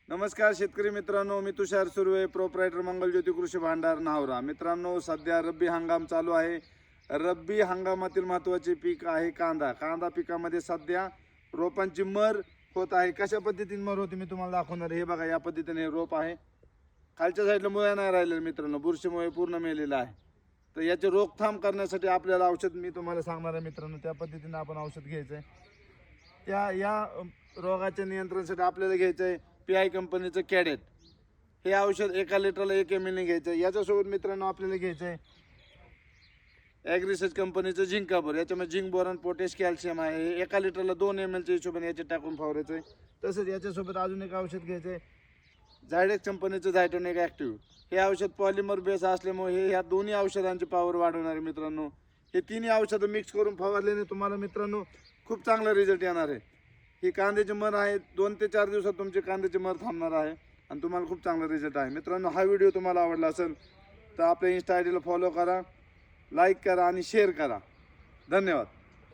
नमस्कार शेतकरी मित्रांनो, मी तुषार सुर्वे, प्रोप्रायटर मंगलज्योती कृषी भांडार नावरा। मित्रांनो, सध्या रब्बी हंगाम चालू आहे। रब्बी हंगामातील महत्त्वाचे पीक आहे कांदा। कांदा पिकामध्ये सध्या रोपांची मर होत आहे। कशा पद्धतीने मर होते मी तुम्हाला दाखवणार आहे। हे बघा, या पद्धतीने रोप आहे। खालच्या साईडला मुळ्या नाही राहिलेल्या मित्रांनो, बुरशीमुळे पूर्ण मेलेला आहे। तर याची रोकथाम करण्यासाठी आपल्याला औषध मी तुम्हाला सांगणार आहे मित्रांनो। त्या पद्धतीने आपण औषध घ्यायचं आहे। या रोगाच्या नियंत्रणासाठी आपल्याला घ्यायचं आहे PI कंपनीचं कॅडेट। हे औषध 1 लिटरला 1 ml ने घ्यायचं आहे। याच्यासोबत मित्रांनो आपल्याला घ्यायचं आहे ॲग्रिसर्च कंपनीचं झिंक कार्बोर। याच्यामध्ये झिंक, बोरॉन, पोटॅश, कॅल्शियम आहे। 1 लिटरला 2 ml च्या हिशोबाने याचे टाकून फवारायचं आहे। तसंच याच्यासोबत अजून एक औषध घ्यायचं आहे झायडेक्स कंपनीचं झायटोनिक ॲक्टिव्ह। हे औषध पॉलिमर बेस असल्यामुळे ह्या दोन्ही औषधांची पॉवर वाढवणार आहे मित्रांनो। हे तिन्ही औषधं मिक्स करून फवारल्याने तुम्हाला मित्रांनो खूप चांगला रिझल्ट येणार आहे। ही कांद्याची मर आहे, 2 ते 4 दिवसात तुमची कांद्याची मर थांबणार आहे आणि तुम्हाला खूप चांगला रिझल्ट आहे। मित्रांनो, हा व्हिडिओ तुम्हाला आवडला असेल तर आपल्या इन्स्टा आयडीला फॉलो करा, लाईक करा आणि शेअर करा। धन्यवाद।